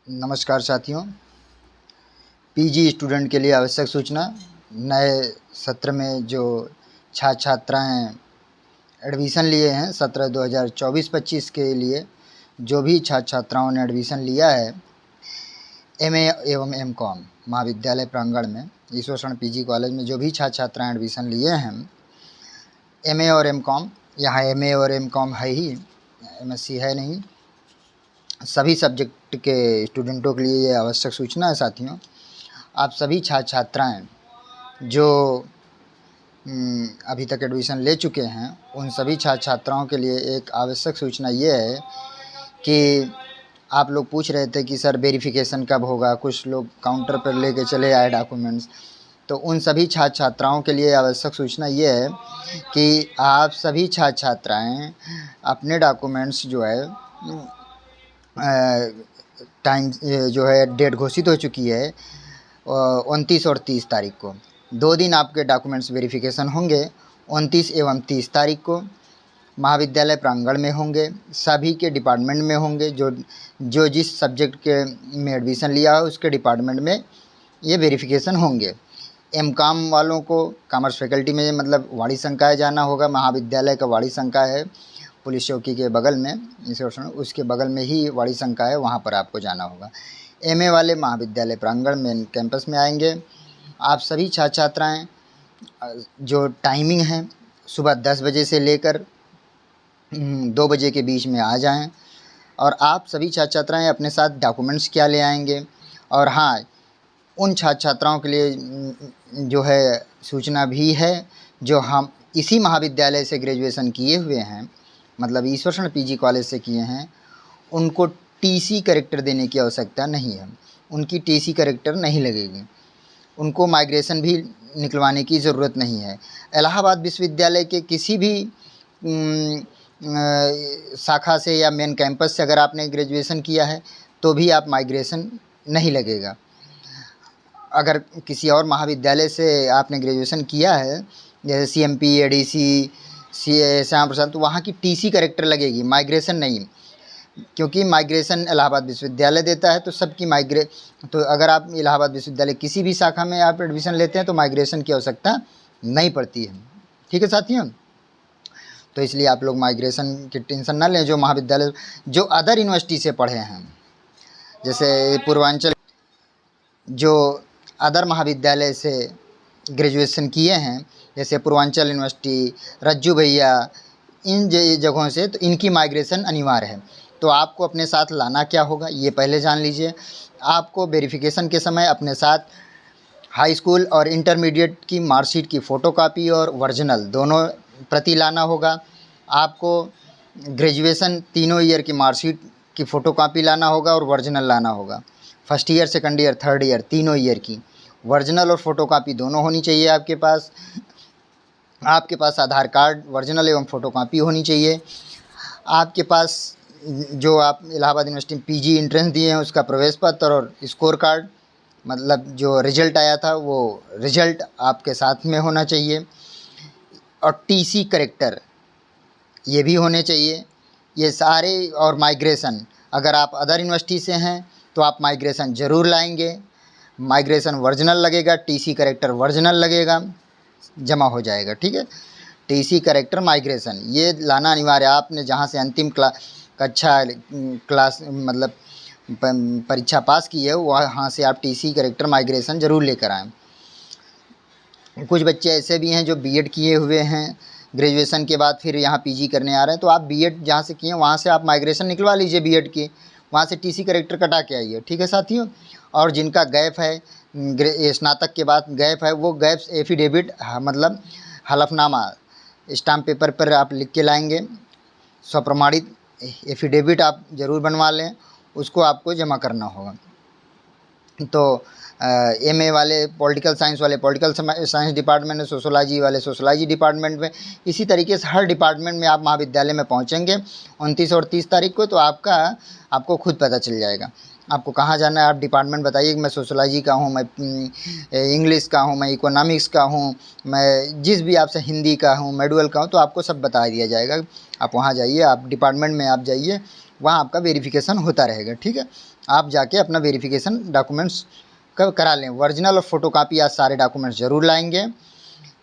नमस्कार साथियों। PG student के लिए आवश्यक सूचना। नए सत्र में जो छात्र छात्राएँ एडमिशन लिए हैं सत्र 2024-25 के लिए, जो भी छात्र छात्राओं ने एडमिशन लिया है एमए एवं एमकॉम महाविद्यालय प्रांगण में, ईश्वरचरण पीजी कॉलेज में जो भी छात्र छात्राएँ एडमिशन लिए हैं एमए और एमकॉम, यहाँ एमए और एमकॉम है ही, एमएससी है नहीं, सभी सब्जेक्ट के स्टूडेंटों के लिए ये आवश्यक सूचना है। साथियों, आप सभी छात्र छात्राएँ जो अभी तक एडमिशन ले चुके हैं, उन सभी छात्र छात्राओं के लिए एक आवश्यक सूचना ये है कि आप लोग पूछ रहे थे कि सर वेरिफिकेशन कब होगा, कुछ लोग काउंटर पर लेके चले आए डॉक्यूमेंट्स। तो उन सभी छात्र छात्राओं के लिए आवश्यक सूचना ये है कि आप सभी छात्र छात्राएँ अपने डॉक्यूमेंट्स जो है टाइम जो है डेट घोषित हो चुकी है 29 और 30 तारीख को, 2 दिन आपके डॉक्यूमेंट्स वेरिफिकेशन होंगे। 29 एवं 30 तारीख को महाविद्यालय प्रांगण में होंगे, सभी के डिपार्टमेंट में होंगे। जो जिस सब्जेक्ट के में एडमिशन लिया हो उसके डिपार्टमेंट में ये वेरिफिकेशन होंगे। एमकॉम वालों को कॉमर्स फैकल्टी में मतलब वाणी संकाय जाना होगा। महाविद्यालय का वाणी संकाय है पुलिस चौकी के बगल में, उसके बगल में ही वाणी संकाय है, वहाँ पर आपको जाना होगा। एमए वाले महाविद्यालय प्रांगण में कैंपस में आएंगे। आप सभी छात्र छात्राएँ जो टाइमिंग है सुबह 10 बजे से लेकर 2 बजे के बीच में आ जाएं। और आप सभी छात्र छात्राएँ अपने साथ डॉक्यूमेंट्स क्या ले आएंगे। और हाँ, उन छात्र छात्राओं के लिए जो है सूचना भी है जो हम इसी महाविद्यालय से ग्रेजुएशन किए हुए हैं, मतलब ईश्वरचरण पीजी कॉलेज से किए हैं, उनको टीसी कैरेक्टर देने की आवश्यकता नहीं है। उनकी टीसी कैरेक्टर नहीं लगेगी, उनको माइग्रेशन भी निकलवाने की ज़रूरत नहीं है। इलाहाबाद विश्वविद्यालय के किसी भी शाखा से या मेन कैंपस से अगर आपने ग्रेजुएशन किया है तो भी आप माइग्रेशन नहीं लगेगा। अगर किसी और महाविद्यालय से आपने ग्रेजुएशन किया है जैसे सीएमपी, एडीसी, श्याम प्रसाद, तो वहाँ की टीसी कैरेक्टर लगेगी, माइग्रेशन नहीं, क्योंकि माइग्रेशन इलाहाबाद विश्वविद्यालय देता है। तो सबकी तो अगर आप इलाहाबाद विश्वविद्यालय किसी भी शाखा में आप एडमिशन लेते हैं तो माइग्रेशन की आवश्यकता नहीं पड़ती है। ठीक है साथियों, तो इसलिए आप लोग माइग्रेशन की टेंशन ना लें। जो महाविद्यालय जो अदर यूनिवर्सिटी से पढ़े हैं, जैसे पूर्वांचल जो अदर महाविद्यालय से ग्रेजुएशन किए हैं, जैसे पूर्वांचल यूनिवर्सिटी, रज्जू भैया, इन जगहों से, तो इनकी माइग्रेशन अनिवार्य है। तो आपको अपने साथ लाना क्या होगा ये पहले जान लीजिए। आपको वेरिफिकेशन के समय अपने साथ हाई स्कूल और इंटरमीडिएट की मार्कशीट की फ़ोटोकॉपी और ओरिजिनल दोनों प्रति लाना होगा। आपको ग्रेजुएशन तीनों ईयर की मार्कशीट की फ़ोटोकॉपी लाना होगा और ओरिजिनल लाना होगा। First year, second year, third year तीनों ईयर की ओरिजिनल और फ़ोटोकॉपी दोनों होनी चाहिए आपके पास। आपके पास आधार कार्ड ओरिजिनल एवं फ़ोटोकॉपी होनी चाहिए। आपके पास जो आप इलाहाबाद यूनिवर्सिटी में पीजी एंट्रेंस दिए हैं उसका प्रवेश पत्र और स्कोर कार्ड, मतलब जो रिज़ल्ट आया था वो रिज़ल्ट आपके साथ में होना चाहिए। और टीसी कैरेक्टर ये भी होने चाहिए। ये सारे, और माइग्रेशन, अगर आप अदर यूनिवर्सिटी से हैं तो आप माइग्रेशन ज़रूर लाएंगे। माइग्रेशन ओरिजिनल लगेगा, टीसी कैरेक्टर ओरिजिनल लगेगा, जमा हो जाएगा। ठीक है, टीसी कैरेक्टर माइग्रेशन ये लाना अनिवार्य है। आपने जहाँ से अंतिम क्लास मतलब परीक्षा पास की है वहाँ से आप टीसी कैरेक्टर माइग्रेशन ज़रूर लेकर आएँ। कुछ बच्चे ऐसे भी हैं जो बीएड किए हुए हैं, ग्रेजुएशन के बाद फिर यहाँ पीजी करने आ रहे हैं, तो आप बीएड जहाँ से किए वहाँ से आप माइग्रेशन निकलवा लीजिए बीएड की, वहाँ से टीसी कैरेक्टर कटा के आइए। ठीक है साथियों, और जिनका गैप है, स्नातक के बाद गैप है, वो गैप एफिडेविट मतलब हलफनामा स्टाम्प पेपर पर आप लिख के लाएंगे, स्वप्रमाणित एफिडेविट आप ज़रूर बनवा लें, उसको आपको जमा करना होगा। तो एमए वाले पॉलिटिकल साइंस वाले पॉलिटिकल साइंस डिपार्टमेंट में, सोशोलॉजी वाले सोशोलॉजी डिपार्टमेंट में, इसी तरीके से हर डिपार्टमेंट में आप महाविद्यालय में पहुंचेंगे 29 और 30 तारीख को, तो आपको खुद पता चल जाएगा आपको कहाँ जाना है। आप डिपार्टमेंट बताइए कि मैं सोशोलॉजी का हूँ, मैं इंग्लिश का हूँ, मैं इकोनॉमिक्स का हूँ, मैं जिस भी आपसे हिंदी का हूँ, मेडुअल का हूँ, तो आपको सब बता दिया जाएगा। आप वहाँ जाइए, आप डिपार्टमेंट में आप जाइए, वहाँ आपका वेरिफिकेशन होता रहेगा। ठीक है, आप जाके अपना वेरिफिकेशन डॉक्यूमेंट्स करा लें। ओरिजिनल और फोटोकॉपी आज सारे डॉक्यूमेंट्स ज़रूर लाएंगे।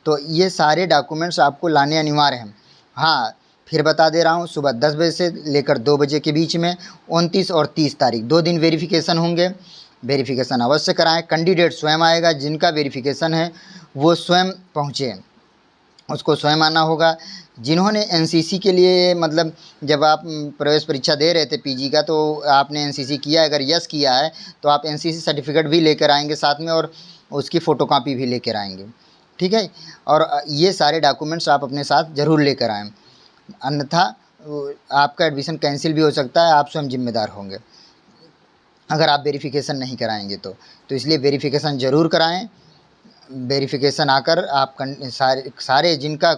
तो ये सारे डॉक्यूमेंट्स आपको लाने अनिवार्य हैं। हाँ, फिर बता दे रहा हूँ, सुबह 10 बजे से लेकर 2 बजे के बीच में 29 और 30 तारीख 2 दिन वेरिफिकेशन होंगे। वेरिफिकेशन अवश्य कराएं। कैंडिडेट स्वयं आएगा, जिनका वेरिफिकेशन है वो स्वयं पहुँचे, उसको स्वयं आना होगा। जिन्होंने एनसीसी के लिए मतलब जब आप प्रवेश परीक्षा दे रहे थे पीजी का, तो आपने एनसीसी किया है, अगर यस किया है तो आप एनसीसी सर्टिफिकेट भी लेकर आएंगे साथ में, और उसकी फ़ोटोकॉपी भी लेकर आएंगे। ठीक है, और ये सारे डॉक्यूमेंट्स आप अपने साथ ज़रूर लेकर आएँ, अन्यथा आपका एडमिशन कैंसिल भी हो सकता है। आप स्वयं जिम्मेदार होंगे अगर आप वेरिफिकेशन नहीं कराएंगे तो इसलिए वेरिफिकेशन ज़रूर कराएं। वेरिफिकेशन आकर आप सारे जिनका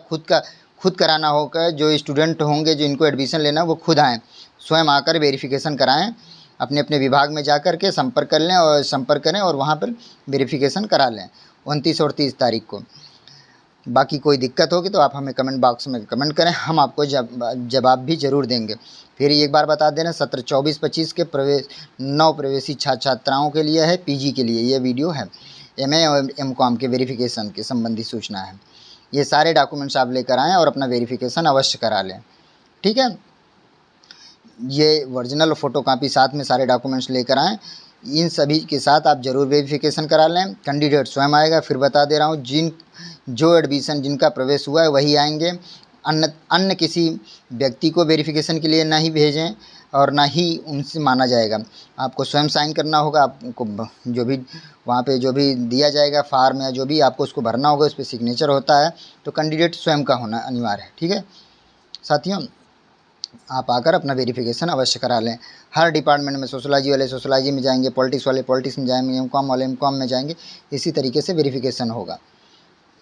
खुद कराना होगा, जो स्टूडेंट होंगे जिनको एडमिशन लेना, वो खुद आएँ, स्वयं आकर वेरिफिकेशन कराएं। अपने अपने विभाग में जा कर के संपर्क करें और वहाँ पर वेरिफिकेशन करा लें 29 और 30 तारीख को। बाकी कोई दिक्कत होगी तो आप हमें कमेंट बॉक्स में कमेंट करें, हम आपको जवाब भी ज़रूर देंगे। फिर एक बार बता देना, सत्र 24-25 के नव प्रवेशी छात्राओं के लिए है, पीजी के लिए ये वीडियो है। एमए और एमकॉम के वेरिफिकेशन के संबंधी सूचना है। ये सारे डॉक्यूमेंट्स आप लेकर आएँ और अपना वेरिफिकेशन अवश्य करा लें। ठीक है, ये ओरिजिनल और फोटोकॉपी साथ में सारे डॉक्यूमेंट्स लेकर आएँ। इन सभी के साथ आप ज़रूर वेरिफिकेशन करा लें। कैंडिडेट स्वयं आएगा। फिर बता दे रहा हूँ, जो एडमिशन जिनका प्रवेश हुआ है वही आएंगे। अन्य किसी व्यक्ति को वेरिफिकेशन के लिए ना ही भेजें और ना ही उनसे माना जाएगा। आपको स्वयं साइन करना होगा। आपको जो भी वहाँ पे जो भी दिया जाएगा फॉर्म या जो भी आपको उसको भरना होगा, उस पर सिग्नेचर होता है, तो कैंडिडेट स्वयं का होना अनिवार्य है। ठीक है साथियों, आप आकर अपना वेरिफिकेशन अवश्य करा लें। हर डिपार्टमेंट में सोशोलॉजी वाले सोशोलॉजी में जाएंगे, पॉलिटिक्स वाले पॉलिटिक्स में जाएंगे, एमकॉम वाले एमकॉम में जाएंगे। इसी तरीके से वेरिफिकेशन होगा।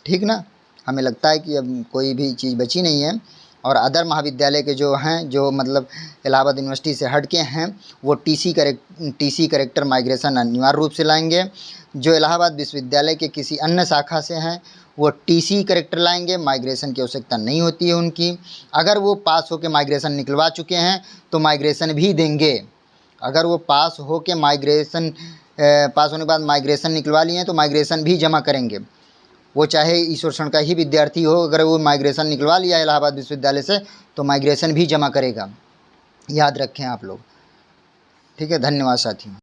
ठीक ना, हमें लगता है कि अब कोई भी चीज़ बची नहीं है। और अदर महाविद्यालय के जो हैं, जो मतलब इलाहाबाद यूनिवर्सिटी से हट के हैं, वो टीसी करेक्टर माइग्रेशन अनिवार्य रूप से लाएंगे। जो इलाहाबाद विश्वविद्यालय के किसी अन्य शाखा से हैं, वो टीसी करेक्टर लाएंगे, माइग्रेशन की आवश्यकता नहीं होती है उनकी। अगर वो पास होकर माइग्रेशन निकलवा चुके हैं तो माइग्रेशन भी देंगे। अगर वो पास होने के बाद माइग्रेशन निकलवा लिए हैं तो माइग्रेशन भी जमा करेंगे। वो चाहे ईश्वर शरण का ही विद्यार्थी हो, अगर वो माइग्रेशन निकलवा लिया है इलाहाबाद विश्वविद्यालय से तो माइग्रेशन भी जमा करेगा। याद रखें आप लोग। ठीक है, धन्यवाद साथियों।